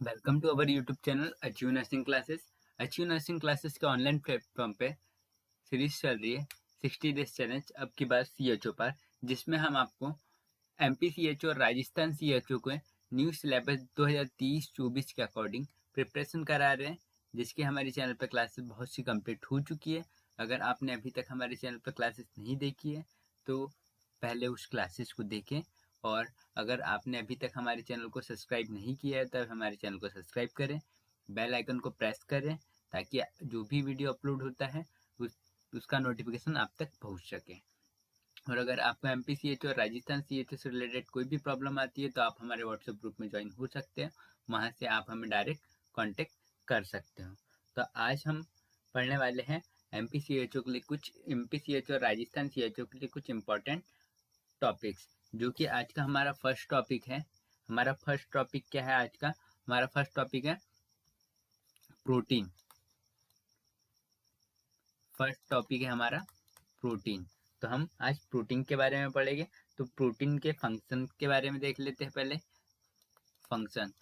Welcome to our YouTube channel Achieve Nursing Classes. Achieve Nursing Classes के online platform पे series चल रही है 60 डेज चैलेंज, अब की बात सीएचओ पर, जिसमें हम आपको एमपी सीएचओ और राजस्थान सीएचओ के न्यू सिलेबस 2023-24 के अकॉर्डिंग प्रिपरेशन करा रहे हैं, जिसकी हमारे चैनल पर क्लासेस बहुत सी कंप्लीट हो चुकी है। अगर आपने अभी तक हमारे चैनल पर क्लासेस नहीं देखी है तो पहले उस क्लासेस को देखें, और अगर आपने अभी तक हमारे चैनल को सब्सक्राइब नहीं किया है तो हमारे चैनल को सब्सक्राइब करें, बेल आइकन को प्रेस करें ताकि जो भी वीडियो अपलोड होता है उसका नोटिफिकेशन आप तक पहुंच सके। और अगर आपको एमपी सीएचओ और राजस्थान सीएचओ से रिलेटेड कोई भी प्रॉब्लम आती है तो आप हमारे व्हाट्सएप ग्रुप में ज्वाइन हो सकते हैं, वहाँ से आप हमें डायरेक्ट कॉन्टेक्ट कर सकते हो। तो आज हम पढ़ने वाले हैं एमपी सीएचओ के लिए कुछ, एमपी सीएचओ और राजस्थान सीएचओ के लिए कुछ इंपॉर्टेंट टॉपिक्स, जो कि आज का हमारा फर्स्ट टॉपिक है। हमारा फर्स्ट टॉपिक क्या है आज का? हमारा फर्स्ट टॉपिक है प्रोटीन। फर्स्ट टॉपिक है हमारा प्रोटीन। तो हम आज प्रोटीन के बारे में पढ़ेंगे। तो प्रोटीन के फंक्शन के बारे में देख लेते हैं पहले। फंक्शन,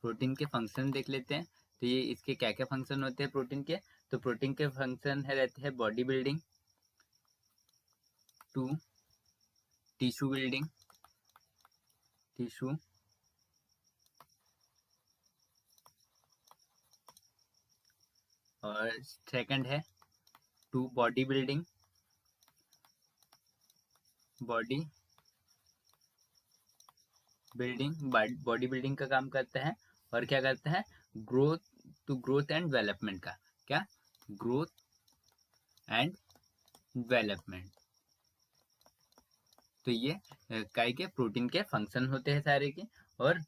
प्रोटीन के फंक्शन देख लेते हैं। तो ये इसके क्या क्या फंक्शन होते हैं प्रोटीन के? तो प्रोटीन के फंक्शन है रहते हैं body building, to tissue building, tissue, और सेकंड है to body building, body building, body building का काम करता है। और क्या करता है? Growth, to growth and development का, क्या? Growth and development. तो ये काय के प्रोटीन के फंक्शन होते हैं सारे के। और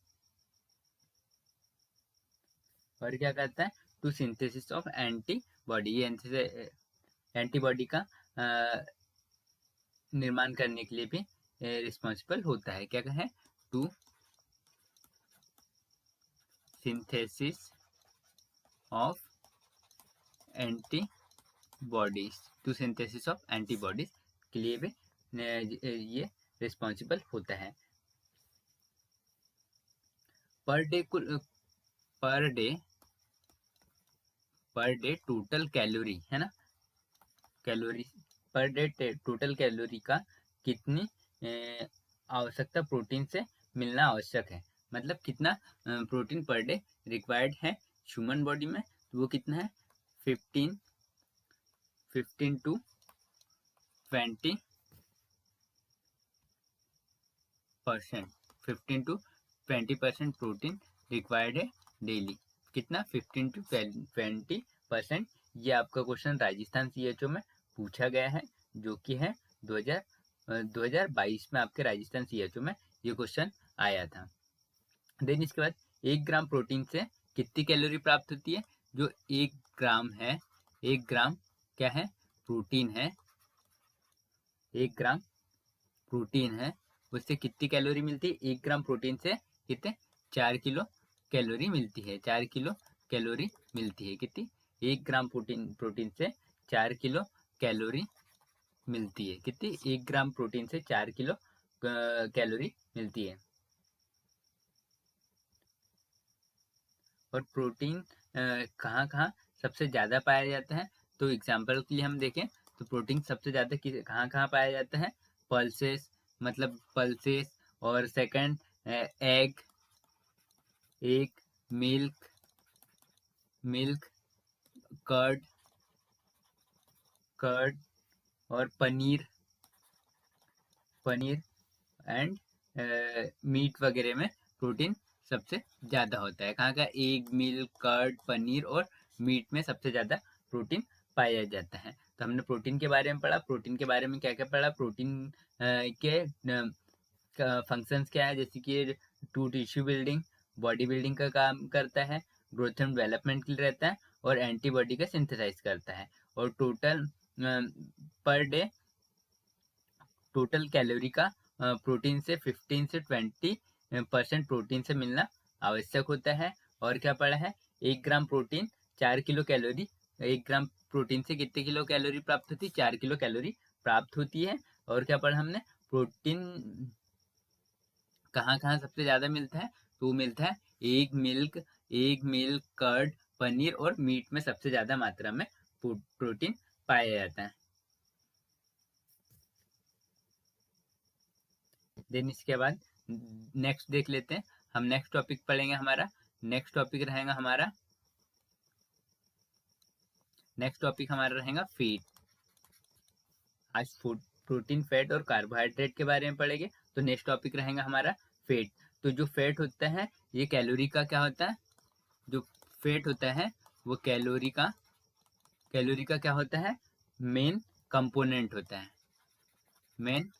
क्या करता है? टू सिंथेसिस ऑफ एंटीबॉडी, ये एंटीबॉडी का निर्माण करने के लिए भी रिस्पॉन्सिबल होता है। क्या कहें? To synthesis of antibodies, to synthesis of antibodies के लिए भी ये रिस्पॉन्सिबल होता है। Per day per day total calorie है ना, calorie per day total calorie का कितनी आवश्यकता प्रोटीन से मिलना आवश्यक है, मतलब कितना प्रोटीन पर डे रिक्वायर्ड है ह्यूमन बॉडी में, तो वो कितना है? 15 टू 20%, 15 to 20% प्रोटीन रिक्वायर्ड है डेली। कितना? 15 to 20%। ये आपका क्वेश्चन राजस्थान सीएचओ में पूछा गया है, जो कि है 2022 में आपके राजस्थान सीएचओ में ये क्वेश्चन आया था। देन इसके बाद 1 ग्राम प्रोटीन से कितनी कैलोरी प्राप्त होती है? जो 1 ग्राम है, 1 ग्राम क्या है? प्रोटीन है। 1 ग्राम प्रोटीन है, उससे कितनी कैलोरी मिलती है? 1 ग्राम प्रोटीन से कितने? 4 किलो कैलोरी मिलती है। 4 किलो कैलोरी मिलती है। कितनी? 1 ग्राम प्रोटीन से 4 किलो कैलोरी मिलती है। कितनी? 1 ग्राम प्रोटीन से 4 किलो कैलोरी मिलती है। और प्रोटीन कहाँ कहाँ सबसे ज़्यादा पाया जाता है? तो एग्जाम्पल के लिए हम देखें तो प्रोटीन सबसे ज़्यादा कहाँ कहाँ पाया जाता है? पल्सेस, मतलब पल्सेस, और सेकंड एग, मिल्क, कर्ड, और पनीर एंड मीट वगैरह में प्रोटीन सबसे ज़्यादा होता है। कहाँ का? एग, मिल्क, कर्ड, पनीर और मीट में सबसे ज़्यादा प्रोटीन पाया जाता है। तो हमने प्रोटीन के बारे में पढ़ा। प्रोटीन के बारे में क्या क्या पढ़ा? प्रोटीन के फंक्शंस क्या है, जैसे कि to tissue building, body building का काम करता है, ग्रोथ एंड डेवलपमेंट के लिए रहता है, और एंटीबॉडी का सिंथेसाइज करता है। और total per day total calorie का प्रोटीन से 15 से 20% प्रोटीन से मिलना आवश्यक होता है। और क्या पढ़ा है? 1 gram protein 4 kilo calorie, 1 gram protein से कितने किलो कैलोरी प्राप्त होती है? 4 किलो कैलोरी प्राप्त होती है। और क्या पढ़ा हमने? प्रोटीन कहाँ कहाँ सबसे ज़्यादा मिलता है? तो वो मिलता है एग मिल्क कर्ड पनीर और मीट में सबसे ज्यादा मात्रा में प्रोटीन पाया जाता है। देन इसके बाद नेक्स्ट देख लेते हैं, हम नेक्स्ट टॉपिक पढ़ेंगे। नेक्स्ट टॉपिक हमारा रहेगा फीड। आज फूड प्रोटीन फैट और कार्बोहाइड्रेट के बारे में पढ़ेंगे। तो नेक्स्ट टॉपिक रहेगा हमारा फैट। तो जो फैट होता है ये कैलोरी का क्या होता है, जो फैट होता है वो कैलोरी का क्या होता है, मेन कंपोनेंट होता है। मेन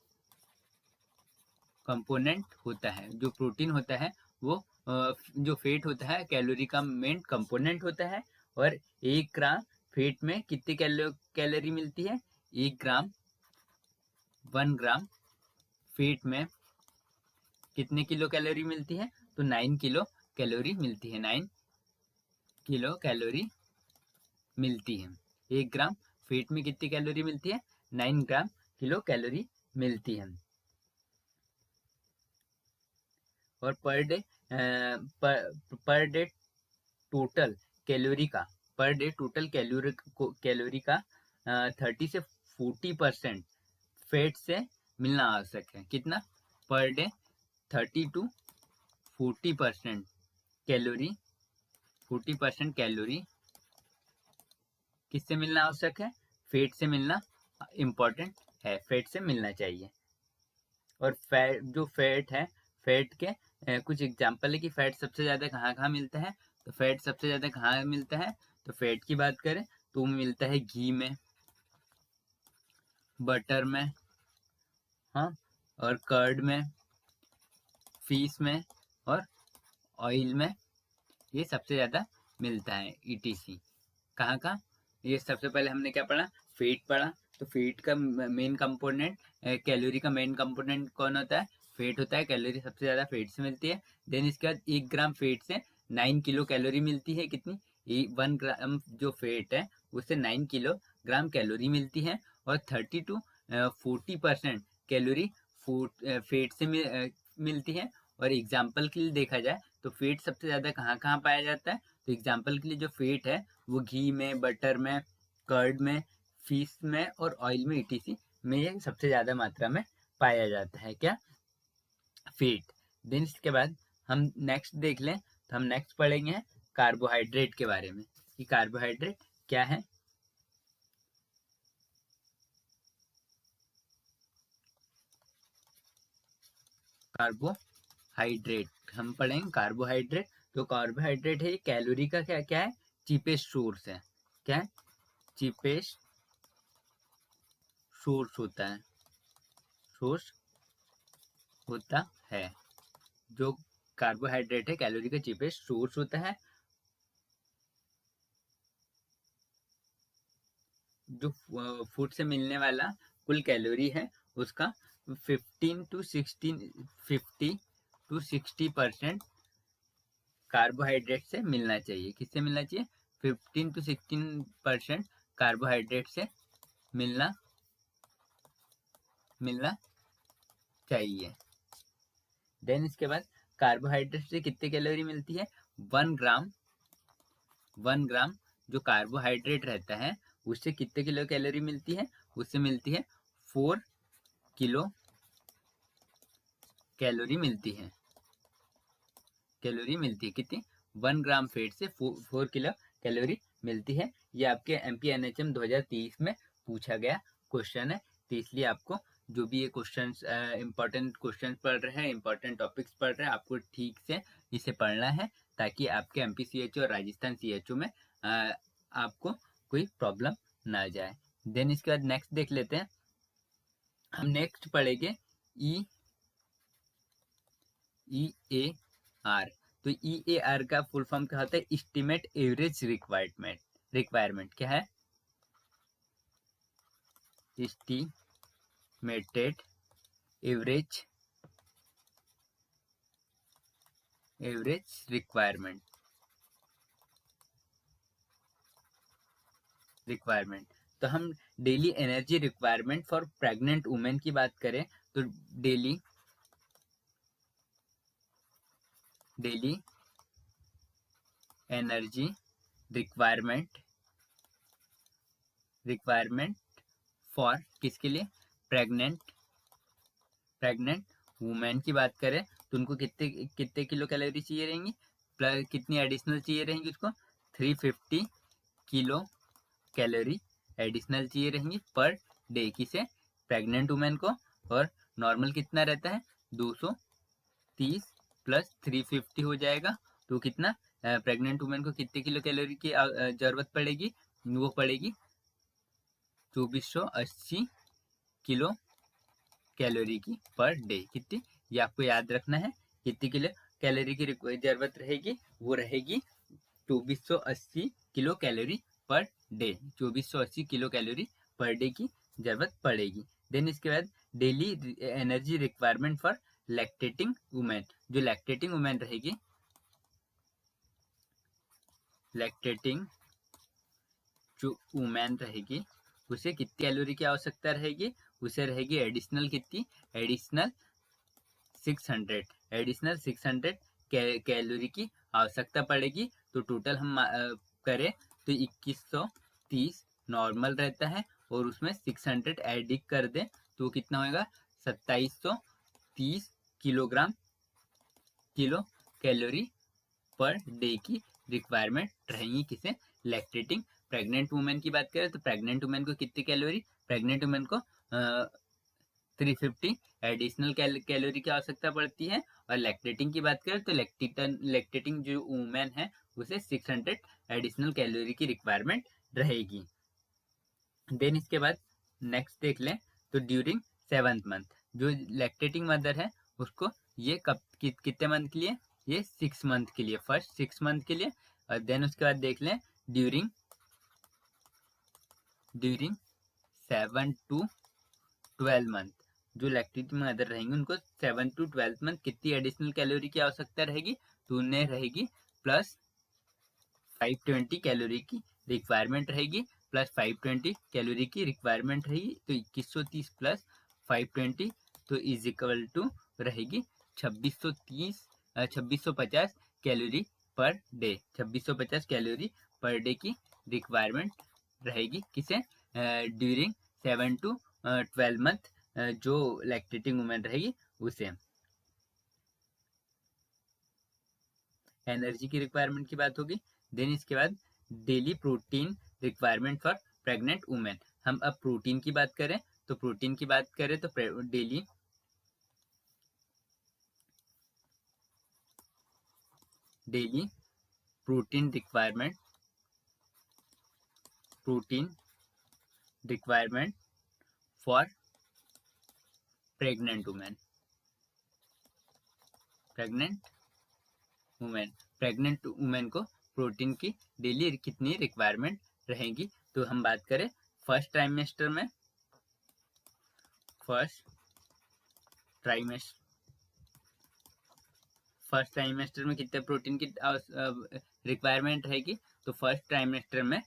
कंपोनेंट होता है। जो प्रोटीन होता है वो जो फैट होता है कैलोरी का मेन कंपोनेंट होता है। और 1 ग्राम फैट में कितनी कैलोरी मिलती है, 1 ग्राम फैट में कितने किलो कैलोरी मिलती है, तो 9 किलो कैलोरी मिलती है। 9 किलो कैलोरी मिलती है। 1 ग्राम फैट में कितनी कैलोरी मिलती है, 9 ग्राम किलो कैलोरी मिलती है। और पर डे टोटल कैलोरी का पर डे टोटल कैलोरी का 30 से 40% फैट से मिलना आवश्यक है। कितना, per day 30 to 40% calorie 40% calorie किससे मिलना आवश्यक है, फैट से मिलना इम्पोर्टेंट है, फैट से मिलना चाहिए। और फैट है, फैट के कुछ एग्जाम्पल है कि फैट सबसे ज्यादा कहाँ कहाँ मिलता है। तो फैट सबसे ज्यादा कहाँ मिलता है, तो फैट की बात करें तो मिलता है घी में, बटर में, हाँ, और कर्ड में, फिश में और ऑयल में, ये सबसे ज्यादा मिलता है। ईटीसी कहाँ कहाँ, ये सबसे पहले हमने क्या पढ़ा, फैट पढ़ा। तो फैट का मेन कंपोनेंट, कैलोरी का मेन कंपोनेंट कौन होता है, फैट होता है। कैलोरी सबसे ज्यादा फैट से मिलती है। देन इसके बाद 1 ग्राम फैट से 9 किलो कैलोरी मिलती है। कितनी, 1 ग्राम जो फैट है उससे 9 किलो ग्राम कैलोरी मिलती है। और 30 to 40% कैलोरी फैट से मिलती है। और एग्जाम्पल के लिए देखा जाए तो फैट सबसे ज्यादा कहाँ कहाँ पाया जाता है, तो एग्जाम्पल के लिए जो फैट है वो घी में, बटर में, कर्ड में, फिश में और ऑयल में, ईटीसी में ये सबसे ज्यादा मात्रा में पाया जाता है। क्या, फैट। देन इसके बाद हम नेक्स्ट देख लें, तो हम नेक्स्ट पढ़ेंगे कार्बोहाइड्रेट के बारे में कि कार्बोहाइड्रेट क्या है। कार्बोहाइड्रेट हम पढ़ेंगे कार्बोहाइड्रेट। तो कार्बोहाइड्रेट है कैलोरी का क्या क्या है, चीपेस्ट सोर्स है। क्या है, चीपेस्ट सोर्स होता है, सोर्स होता है। जो कार्बोहाइड्रेट है कैलोरी का चीपेस्ट सोर्स होता है। जो फूड से मिलने वाला कुल कैलोरी है उसका 50 to 60% कार्बोहाइड्रेट से मिलना चाहिए। किससे मिलना चाहिए, 15 to 16% कार्बोहाइड्रेट से मिलना मिलना चाहिए। देन इसके बाद कार्बोहाइड्रेट से कितने कैलोरी मिलती है, 1 ग्राम 1 ग्राम जो कार्बोहाइड्रेट रहता है उससे कितने किलो कैलोरी मिलती है, उससे मिलती है 4 किलो कैलोरी मिलती है। कितनी, 1 ग्राम फैट से 4 किलो कैलोरी मिलती है। ये आपके एमपीएनएचएम 2030 में पूछा गया क्वेश्चन है। तो इसलिए आपको जो भी ये क्वेश्चन इंपॉर्टेंट क्वेश्चन पढ़ रहे हैं, इंपॉर्टेंट टॉपिक्स पढ़ रहे हैं, आपको ठीक से इसे पढ़ना है ताकि आपके एमपीसीएचओ और राजस्थान सीएचओ में आपको कोई प्रॉब्लम ना जाए। देन इसके बाद नेक्स्ट देख लेते हैं, हम नेक्स्ट पढ़ेंगे ई ए आर। तो ई ए आर का फुल फॉर्म क्या होता है, एस्टिमेट एवरेज रिक्वायरमेंट क्या है, एस्टिमेटेड एवरेज रिक्वायरमेंट। तो हम daily energy requirement for pregnant women की बात करें तो daily daily energy requirement for किसके लिए, प्रेग्नेंट वुमेन की बात करें तो उनको कितने कितने किलो कैलोरी चाहिए रहेंगी, प्लस कितनी एडिशनल चाहिए रहेंगी उसको 350 किलो कैलोरी एडिशनल चाहिए रहेंगी पर डे किसे, प्रेग्नेंट वुमेन को। और नॉर्मल कितना रहता है 230 प्लस 350 हो जाएगा तो कितना, प्रेग्नेंट वुमेन को कितने किलो कैलोरी की जरूरत पड़ेगी, वो पड़ेगी 2480 किलो कैलोरी की पर डे। कितनी, ये आपको याद रखना है, कितनी किलो कैलोरी की जरूरत रहेगी, वो रहेगी 2480 kilo calorie per day, 2480 kilo calorie per day की जरूरत पड़ेगी। देन इसके बाद daily energy requirement for lactating women, जो लैक्टेटिंग वुमेन रहेगी, लैक्टेटिंग जो वुमेन रहेगी उसे कितनी कैलोरी की आवश्यकता रहेगी, उसे रहेगी एडिशनल कितनी, एडिशनल 600 कैलोरी की आवश्यकता पड़ेगी। तो टोटल हम करें तो 2130 नॉर्मल रहता है और उसमें 600 एड कर दें तो कितना होगा 2730 किलो कैलोरी पर डे की रिक्वायरमेंट रहेंगी किसे, लैक्टेटिंग प्रेग्नेंट वुमेन की बात करें तो प्रेग्नेंट वुमेन को कितनी कैलोरी, प्रेग्नेंट वुमेन को 350 एडिशनल कैलोरी की आवश्यकता पड़ती है। और लैक्टेटिंग की बात करें तो लैक्टेटिंग जो वुमेन है उसे 600 एडिशनल कैलोरी की रिक्वायरमेंट रहेगी। देन इसके बाद नेक्स्ट देख लें तो ड्यूरिंग 7th मंथ, जो लैक्टेटिंग मदर है उसको ये कब कितने मंथ के लिए, ये 6 मंथ के लिए, फर्स्ट 6 मंथ के लिए। और देन उसके बाद देख लें ड्यूरिंग 7 to 12 मंथ, जो लैक्टेटिंग मदर रहेंगे उनको 7 to 12 मंथ कितनी एडिशनल कैलोरी की आवश्यकता रहेगी, तो उन्हें रहेगी प्लस 520 कैलोरी की रिक्वायरमेंट रहेगी, प्लस 520 कैलोरी की रिक्वायरमेंट रहेगी तो 2130 प्लस 520 तो इज इक्वल टू रहेगी 2650 calorie per day, 2650 calorie per day की रिक्वायरमेंट रहेगी किसे, ड्यूरिंग 7 to 12 मंथ जो लैक्टेटिंग वुमेन रहेगी उसे। एनर्जी की रिक्वायरमेंट की बात होगी। देन इसके बाद daily protein requirement for pregnant women, हम अब प्रोटीन की बात करें तो प्रोटीन की बात करें तो daily protein requirement for pregnant women, pregnant women को प्रोटीन की डेली कितनी रिक्वायरमेंट रहेगी, तो हम बात करें फर्स्ट ट्राइमेस्टर में कितने प्रोटीन की रिक्वायरमेंट रहेगी, तो फर्स्ट ट्राइमेस्टर में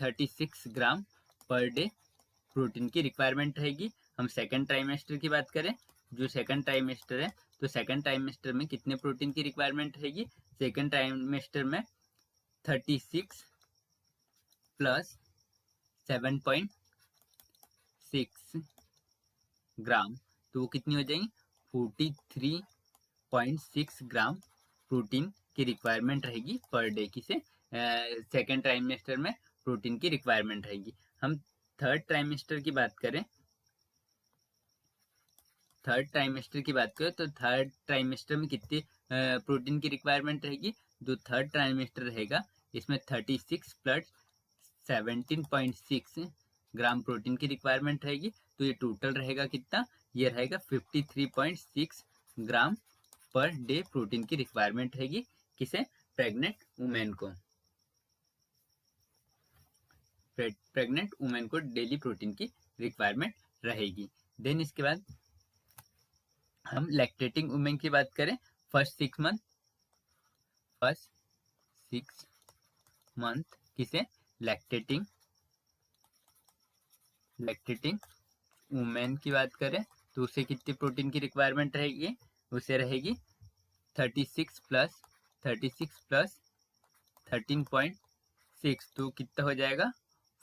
36 ग्राम पर डे प्रोटीन की रिक्वायरमेंट रहेगी। हम सेकंड ट्राइमेस्टर की बात करें, जो सेकंड ट्राइमेस्टर है तो सेकंड ट्राइमेस्टर में कितने प्रोटीन की रिक्वायरमेंट रहेगी, सेकंड ट्राइमेस्टर में 36 प्लस 7.6 ग्राम तो वो कितनी हो जाएगी 43.6 ग्राम प्रोटीन की रिक्वायरमेंट रहेगी पर डे किसे, सेकेंड ट्राइमेस्टर में प्रोटीन की रिक्वायरमेंट रहेगी। हम थर्ड ट्राइमेस्टर की बात करें तो थर्ड ट्राइमेस्टर में कितनी प्रोटीन की रिक्वायरमेंट रहेगी, जो थर्ड ट्राइमेस्टर रहेगा इसमें 36 प्लस 17.6 ग्राम प्रोटीन की रिक्वायरमेंट रहेगी तो ये टोटल रहेगा कितना, ये रहेगा 53.6 ग्राम पर डे प्रोटीन की रिक्वायरमेंट रहेगी किसे, प्रेग्नेंट वुमेन को। प्रेग्नेंट वुमेन को डेली प्रोटीन की रिक्वायरमेंट रहेगी। देन इसके बाद हम लैक्टेटिंग वुमेन की बात करें फर्स्ट 6 मंथ किसे, लैक्टेटिंग वुमेन की बात करें तो उसे कितनी प्रोटीन की रिक्वायरमेंट रहेगी, उसे रहेगी 36 प्लस 13.6 तो कितना हो जाएगा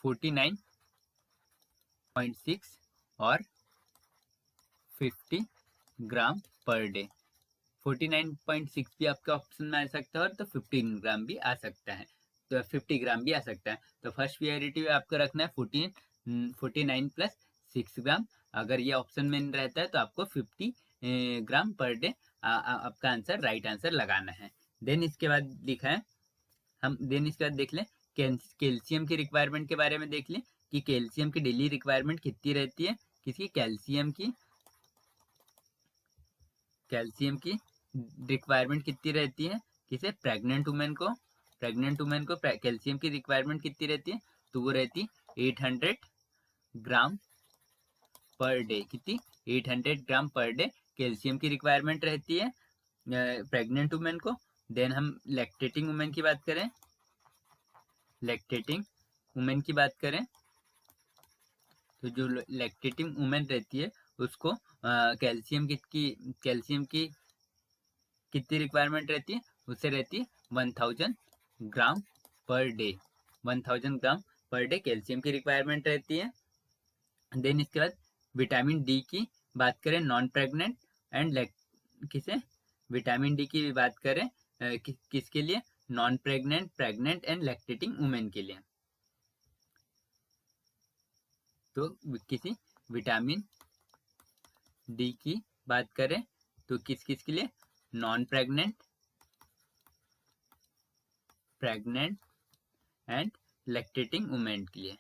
49.6 और 50 ग्राम पर डे। 49.6 भी आपके ऑप्शन में आ सकता है और तो 15 ग्राम भी आ सकता है, तो 50 ग्राम भी आ सकता है। तो फर्स्ट प्रायोरिटी आपको रखना है 49 प्लस 6 ग्राम। अगर ये ऑप्शन में रहता है तो आपको 50 ग्राम पर डे आपका आंसर राइट आंसर लगाना है। देन इसके बाद लिखा है देन इसके बाद देख लें कैल्शियम की रिक्वायरमेंट के बारे में देख लें कि कैल्शियम की डेली रिक्वायरमेंट कितनी रहती है। किसी कैल्शियम की रिक्वायरमेंट कितनी रहती है, किसे प्रेग्नेंट वुमेन को कैल्शियम की रिक्वायरमेंट कितनी रहती है, तो वो रहती 800 ग्राम पर डे। कितनी 800 ग्राम पर डे कैल्शियम की रिक्वायरमेंट रहती है प्रेग्नेंट वुमेन को। देन हम लैक्टेटिंग वुमेन की बात करें तो जो लैक्टेटिंग वुमेन रहती है उसको कैल्शियम की कितनी रिक्वायरमेंट रहती है, उससे रहती है 1000 ग्राम पर डे। 1000 ग्राम पर डे कैल्शियम की रिक्वायरमेंट रहती है। देन इसके बाद विटामिन डी की बात करें नॉन प्रेग्नेंट एंड किसे विटामिन डी की बात करें किसके लिए, non pregnant, pregnant and lactating women के लिए। तो किसी विटामिन डी की बात करें तो किस किस के लिए, non pregnant, pregnant and lactating women के लिए।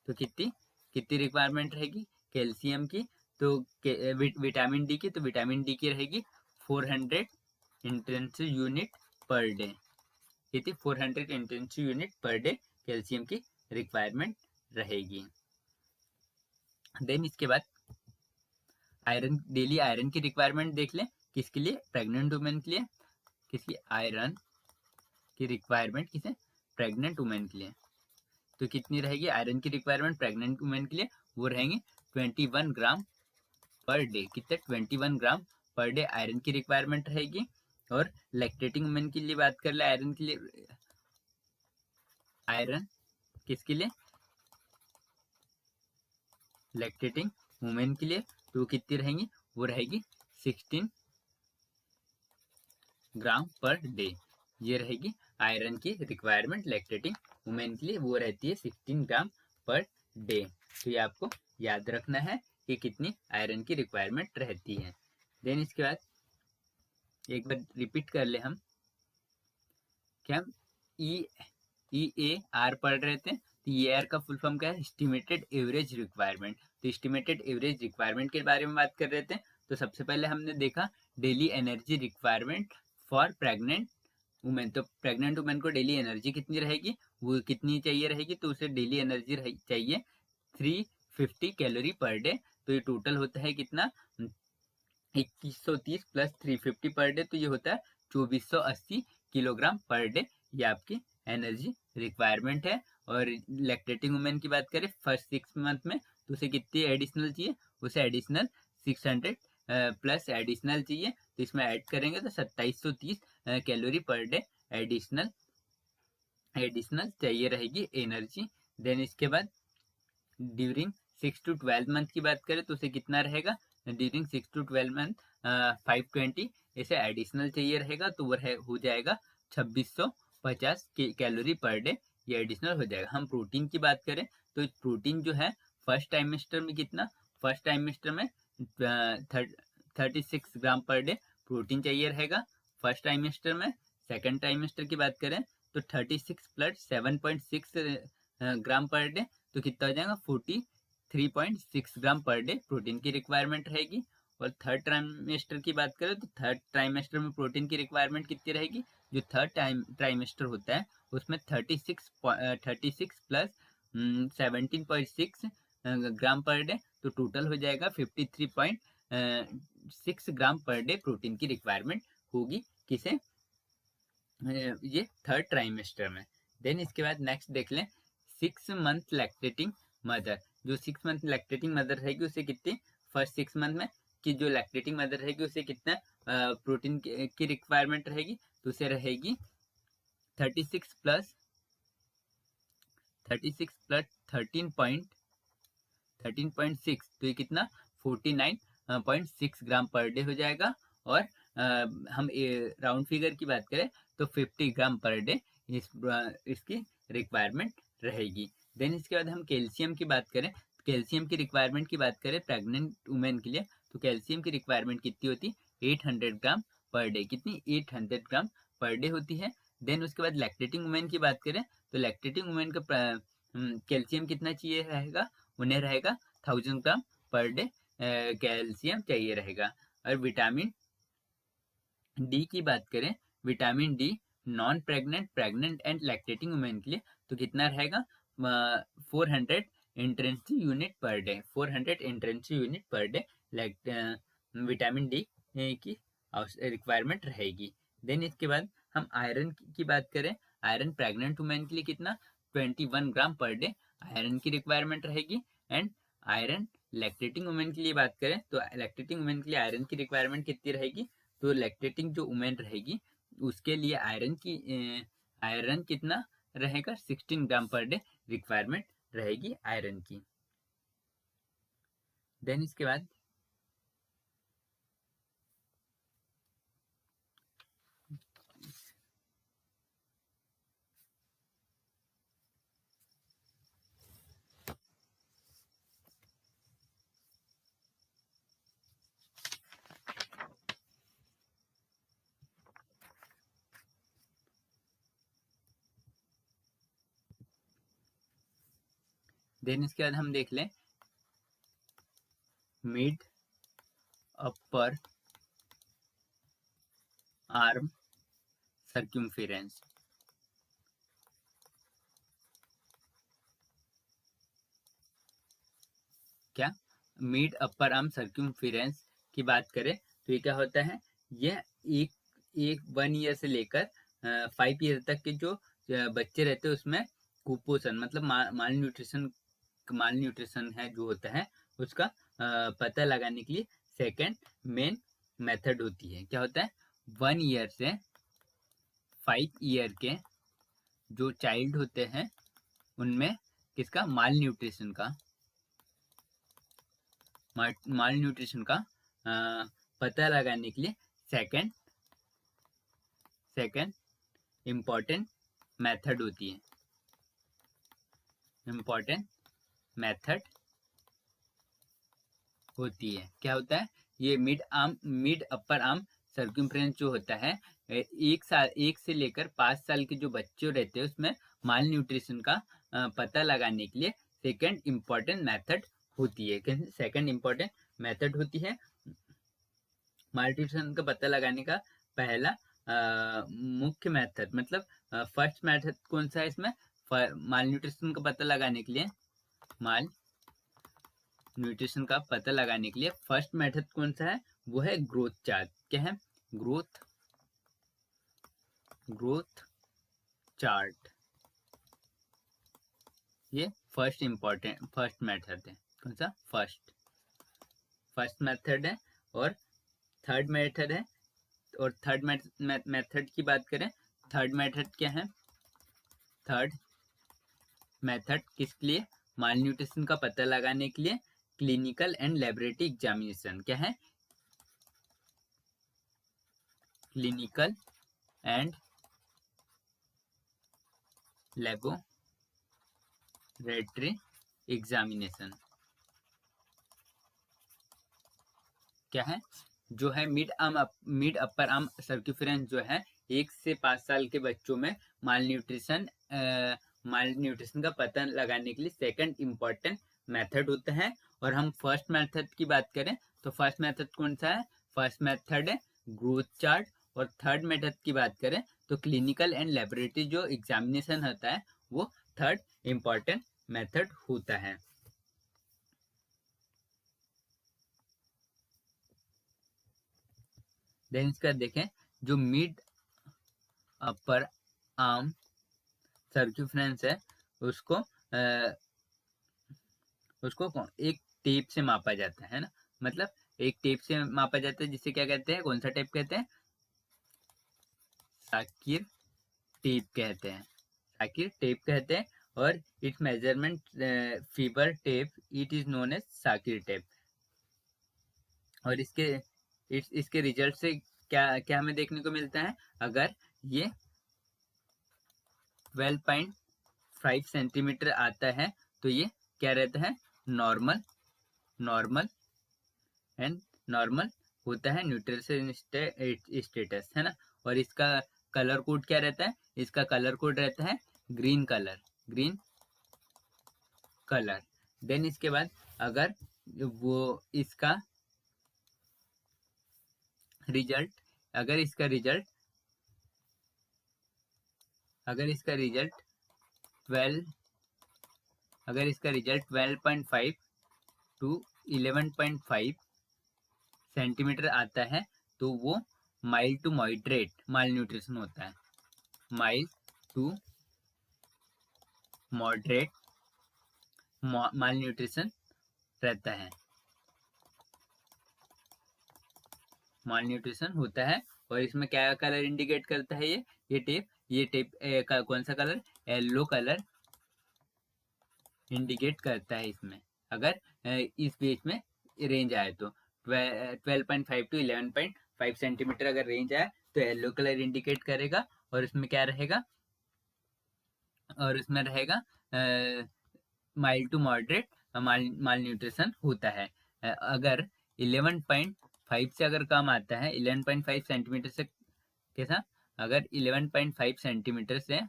तो कितनी रिक्वायरमेंट रहेगी कैल्शियम की, तो विटामिन डी की, तो विटामिन डी की रहेगी 400 इंटेंसिव यूनिट पर डे। कितनी 400 intensive unit per day calcium की रिक्वायरमेंट रहेगी। देन इसके बाद डेली आयरन की रिक्वायरमेंट देख लें किसके लिए, प्रेग्नेंट वुमेन के लिए। किसकी आयरन की रिक्वायरमेंट किसे, प्रेग्नेंट वुमेन के लिए। तो कितनी रहेगी आयरन की रिक्वायरमेंट प्रेग्नेंट वुमेन के लिए, वो रहेंगे 21 ग्राम पर डे। कितने 21 ग्राम पर डे आयरन की रिक्वायरमेंट रहेगी। और लैक्टेटिंग वुमेन के लिए बात कर ले आयरन के लिए, आयरन किसके लिए, लैक्टेटिंग वुमेन के लिए, तो कितनी रहेंगी, वो रहेगी 16 ग्राम पर डे। ये रहेगी आयरन की रिक्वायरमेंट लैक्टेटिंग वुमेन के लिए, वो रहती है 16 ग्राम पर डे। तो ये आपको याद रखना है कि कितनी आयरन की रिक्वायरमेंट रहती है। देन इसके बाद एक बार रिपीट कर ले हम क्या हम ई ए आर पढ़ रहे थे, तो ई आर का फुल फॉर्म क्या है, एस्टिमेटेड एवरेज रिक्वायरमेंट। तो एस्टिमेटेड एवरेज रिक्वायरमेंट के बारे में बात कर रहे थे। तो सबसे पहले हमने देखा daily energy requirement for pregnant women. तो प्रेग्नेंट वुमेन को डेली एनर्जी कितनी रहेगी, वो कितनी चाहिए रहेगी, तो उसे डेली एनर्जी चाहिए 350 कैलोरी पर डे। तो ये टोटल होता है कितना 2130 प्लस 350 पर डे, तो ये होता है 2480 किलोग्राम पर डे। ये आपकी एनर्जी रिक्वायरमेंट है। और लैक्टेटिंग वुमेन की बात करें फर्स्ट 6 मंथ में, तो उसे कितनी एडिशनल चाहिए, उसे एडिशनल 600 प्लस एडिशनल चाहिए। तो इसमें ऐड करेंगे तो 2730 कैलोरी पर डे एडिशनल चाहिए रहेगी एनर्जी। देन इसके बाद ड्यूरिंग 6 to 12 मंथ की बात करें तो उसे कितना रहेगा, ड्यूरिंग 6 to 12 मंथ 520 इसे एडिशनल चाहिए रहेगा। तो वो हो जाएगा 2650 कैलोरी पर डे, ये एडिशनल हो जाएगा। हम प्रोटीन की बात करें तो प्रोटीन जो है फर्स्ट टाइमेस्टर में कितना, फर्स्ट टाइमेस्टर में 36 ग्राम पर डे प्रोटीन चाहिए रहेगा फर्स्ट टाइमेस्टर में। सेकेंड टाइमेस्टर की बात करें तो 36 प्लस 7.6 ग्राम पर डे, तो कितना हो जाएगा 43.6 ग्राम पर डे प्रोटीन की रिक्वायरमेंट रहेगी। और थर्ड ट्राइमेस्टर की बात करें तो थर्ड ट्राइमेस्टर में प्रोटीन की रिक्वायरमेंट कितनी रहेगी, जो थर्ड ट्राइमेस्टर होता है उसमें 36 प्लस 17.6 ग्राम पर डे, तो टोटल हो जाएगा 53.6 ग्राम पर डे प्रोटीन की रिक्वायरमेंट होगी किसे, ये थर्ड ट्राइमेस्टर में। देन इसके बाद नेक्स्ट देख लें 6 मंथ लैक्टेटिंग मदर। जो 6 मंथ लैक्टेटिंग मदर रहेगी उसे कितनी, फर्स्ट 6 मंथ में कि जो लैक्टेटिंग मदर रहेगी उसे कितना प्रोटीन की रिक्वायरमेंट रहेगी, तो उसे रहेगी 36 प्लस 13.6, तो ये कितना 49.6 ग्राम पर डे हो जाएगा। और हम राउंड फिगर की बात करें तो 50 ग्राम पर डे इसकी रिक्वायरमेंट रहेगी। देन इसके बाद हम कैल्शियम की बात करें, कैल्शियम की रिक्वायरमेंट की बात करें प्रेग्नेंट वुमेन के लिए, तो कैल्शियम की रिक्वायरमेंट कितनी होती है 800 ग्राम पर डे, कितनी 800 ग्राम पर डे होती है। देन उसके बाद लैक्टेटिंग वुमेन की बात करें तो लैक्टेटिंग वुमेन का कैल्शियम कितना चाहिए रहेगा, उन्हें रहेगा 1000 ग्राम पर डे कैल्शियम चाहिए रहेगा। और विटामिन डी की बात करें, vitamin D non pregnant, pregnant and lactating women के लिए तो कितना रहेगा 400 intensive unit per day, 400 intensive unit per day vitamin D की रिक्वायरमेंट रहेगी। देन इसके बाद हम आयरन की बात करें, आयरन प्रेग्नेंट वुमेन के लिए कितना 21 ग्राम पर डे आयरन की रिक्वायरमेंट रहेगी। एंड आयरन लैक्टेटिंग वुमेन के लिए बात करें तो लैक्टेटिंग वुमेन के लिए आयरन की रिक्वायरमेंट कितनी रहेगी, तो लैक्टेटिंग जो वुमेन रहेगी उसके लिए आयरन कितना रहेगा 16 ग्राम पर डे रिक्वायरमेंट रहेगी आयरन की। देन इसके बाद हम देख लें मिड अपर आर्म सर्क्यूम्फेरेंस। क्या मिड अपर आर्म सर्क्यूम्फेरेंस की बात करें तो ये क्या होता है, यह एक एक 1 ईयर से लेकर 5 ईयर तक के जो बच्चे रहते हैं उसमें कुपोषण मतलब माल न्यूट्रिशन है जो होता है उसका पता लगाने के लिए सेकंड मेन मेथड होती है। क्या होता है 1 ईयर से 5 ईयर के जो चाइल्ड होते हैं उनमें किसका माल न्यूट्रिशन का पता लगाने के लिए सेकंड इम्पॉर्टेंट मेथड होती है, क्या होता है ये मिड अपर आर्म सर्कम्फ्रेंस जो होता है 1 से लेकर 5 साल के जो बच्चे रहते हैं उसमें माल न्यूट्रिशन का पता लगाने के लिए सेकंड इम्पॉर्टेंट मेथड होती है। सेकंड इम्पॉर्टेंट मेथड होती है माल न्यूट्रिशन का पता लगाने का पहला मुख्य मेथड, मतलब फर्स्ट मेथड कौन सा है इसमें माल न्यूट्रिशन का पता लगाने के लिए, माल न्यूट्रिशन का पता लगाने के लिए फर्स्ट मेथड कौन सा है, वो है ग्रोथ चार्ट। क्या है ग्रोथ चार्ट, ये फर्स्ट मेथड है। कौन सा फर्स्ट मेथड है। और थर्ड मेथड है, और थर्ड मेथड की बात करें, थर्ड मेथड क्या है, थर्ड मेथड किसके लिए माल न्यूट्रिशन का पता लगाने के लिए क्लिनिकल एंड लेबोरेटरी एग्जामिनेशन। क्या है क्लिनिकल एंड लेबोरेटरी एग्जामिनेशन। क्या है जो है मिड अपर आर्म सर्क्यूफरेंस जो है 1 से 5 साल के बच्चों में माल न्यूट्रिशन का पता लगाने के लिए सेकंड इम्पॉर्टेंट मेथड होता है। और हम फर्स्ट मेथड की बात करें तो फर्स्ट मेथड कौन सा है, फर्स्ट मेथड है ग्रोथ चार्ट। और थर्ड मेथड की बात करें तो क्लिनिकल एंड लेबोरेटरी जो एग्जामिनेशन होता है वो थर्ड इम्पॉर्टेंट मेथड होता है। देन इसका देखें जो मिड अपर आर्म सर्क्यूफ्रेंस है उसको एक टेप से मापा जाता है ना, मतलब एक टेप से मापा जाता है, जिसे क्या कहते हैं, कौन सा टेप कहते हैं, साकिर टेप कहते हैं, साकिर टेप कहते हैं। और its measurement fiber tape, it is known as Shakir tape. और इसके रिजल्ट से क्या क्या हमें देखने को मिलता है, अगर ये 12.5 सेंटीमीटर आता है तो ये क्या रहता है, नॉर्मल, नॉर्मल एंड नॉर्मल होता है, न्यूट्रिशन स्टेटस है ना। और इसका कलर कोड क्या रहता है, इसका कलर कोड रहता है green colour, green colour. Then इसके बाद अगर वो इसका रिजल्ट, अगर इसका रिजल्ट अगर इसका रिजल्ट 12 अगर इसका रिजल्ट 12.5 टू 11.5 सेंटीमीटर आता है तो वो mild to moderate malnutrition होता है, mild to moderate malnutrition रहता है, माल न्यूट्रिशन होता है। और इसमें क्या कलर इंडिकेट करता है, ये टेप कौन सा कलर, येलो कलर इंडिकेट करता है इसमें। अगर इस बीच में रेंज आए तो 12.5 टू 11.5 सेंटीमीटर अगर रेंज आए तो येलो कलर इंडिकेट करेगा। और इसमें क्या रहेगा, और इसमें रहेगा mild to moderate malnutrition होता है। अगर 11.5 से अगर कम आता है, 11.5 सेंटीमीटर से कैसा, अगर 11.5 सेंटीमीटर से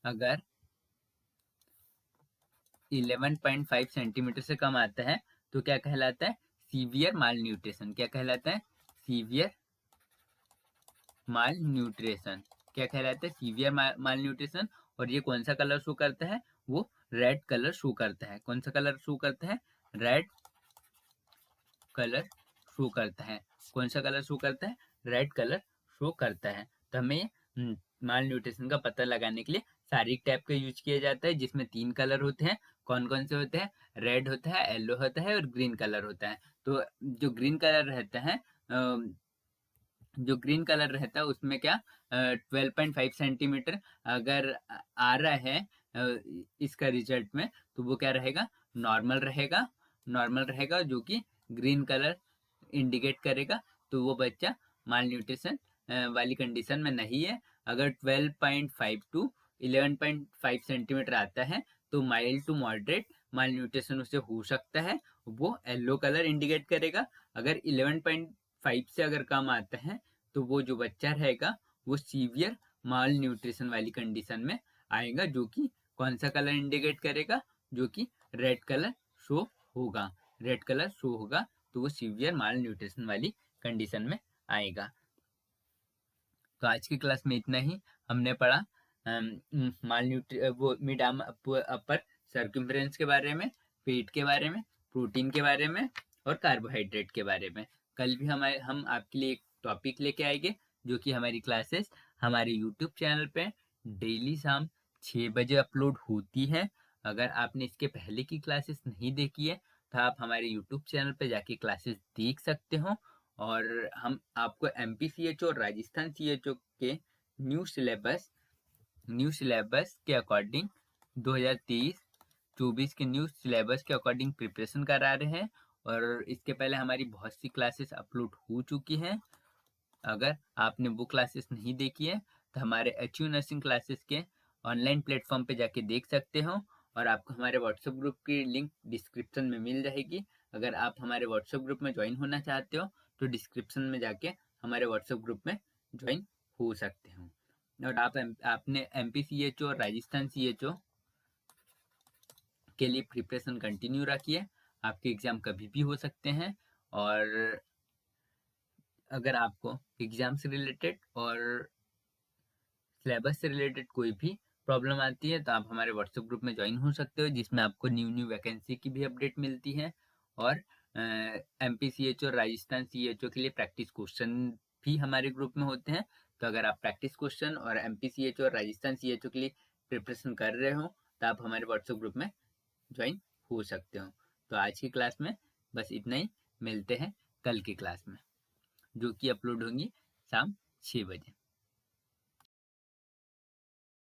अगर 11.5 सेंटीमीटर से कम आता है तो क्या कहलाता है, सीवियर माल न्यूट्रिशन। क्या कहलाता है, सीवियर माल न्यूट्रिशन। क्या कहलाता है, सीवियर माल न्यूट्रिशन। और ये कौन सा कलर शो करता है, वो रेड कलर शो करता है। कौन सा कलर शो करता है, रेड कलर शो करता है। कौन सा कलर शो करता है, रेड कलर शो करता है। तो हमें माल न्यूट्रिशन का पता लगाने के लिए सारिक टैप का यूज किया जाता है, जिसमें 3 कलर होते हैं। कौन कौन से होते हैं, रेड होता है, येलो होता है और ग्रीन कलर होता है। तो जो ग्रीन कलर रहता है, जो ग्रीन कलर रहता है उसमें क्या 12.5 सेंटीमीटर अगर आ रहा है इसका रिजल्ट में, तो वो क्या रहेगा, नॉर्मल रहेगा, नॉर्मल रहेगा, जो कि ग्रीन कलर इंडिकेट करेगा। तो वो बच्चा माल न्यूट्रिशन वाली कंडीशन में नहीं है। अगर 12.5 टू 11.5 सेंटीमीटर आता है तो mild to moderate malnutrition उसे हो सकता है, वो येलो कलर इंडिकेट करेगा। अगर 11.5 से अगर कम आता है तो वो जो बच्चा रहेगा वो सीवियर माल न्यूट्रिशन वाली कंडीशन में आएगा, जो कि कौन सा कलर इंडिकेट करेगा, जो कि रेड कलर शो होगा, रेड कलर शो होगा। तो वो सीवियर माल न्यूट्रिशन वाली कंडीशन में आएगा। तो आज की क्लास में इतना ही। हमने पढ़ा माल न्यूट्रि वो मिड अपर सर्कम्फ्रेंस के बारे में, पेट के बारे में, प्रोटीन के बारे में और कार्बोहाइड्रेट के बारे में। कल भी हम आपके लिए एक टॉपिक लेके आएंगे, जो कि हमारी क्लासेस हमारे यूट्यूब चैनल पे डेली शाम 6 बजे अपलोड होती है। अगर आपने इसके पहले की क्लासेस नहीं देखी है तो आप हमारे यूट्यूब चैनल पे जाके क्लासेस देख सकते हो। और हम आपको MPCHO और राजस्थान CHO के न्यू सिलेबस के अकॉर्डिंग 2023-24 के न्यू सिलेबस के अकॉर्डिंग प्रिपरेशन करा रहे हैं। और इसके पहले हमारी बहुत सी क्लासेस अपलोड हो चुकी हैं। अगर आपने वो क्लासेस नहीं देखी है तो हमारे HU नर्सिंग क्लासेस के ऑनलाइन प्लेटफॉर्म पे जाके देख सकते हो। और आपको हमारे व्हाट्सएप ग्रुप की लिंक डिस्क्रिप्शन में मिल जाएगी। अगर आप हमारे व्हाट्सएप ग्रुप में ज्वाइन होना चाहते हो तो डिस्क्रिप्शन में जाके हमारे व्हाट्सएप ग्रुप में ज्वाइन हो सकते हो। और आपने MPCHO और राजस्थान CHO के लिए प्रिपरेशन कंटिन्यू रखिए। आपके एग्जाम कभी भी हो सकते हैं। और अगर आपको एग्जाम से रिलेटेड और सिलेबस से रिलेटेड कोई भी प्रॉब्लम आती है तो आप हमारे व्हाट्सएप ग्रुप में ज्वाइन हो सकते हो, जिसमें आपको न्यू वैकेंसी की भी अपडेट मिलती है। और MPCHO और राजस्थान CHO के लिए प्रैक्टिस क्वेश्चन भी हमारे ग्रुप में होते हैं। तो अगर आप प्रैक्टिस क्वेश्चन और MPCHO और राजस्थान CHO के लिए प्रिपरेशन कर रहे हो तो आप हमारे व्हाट्सएप ग्रुप में ज्वाइन हो सकते हो। तो आज की क्लास में बस इतना ही, मिलते हैं कल की क्लास में, जो कि अपलोड होंगी शाम 6 बजे।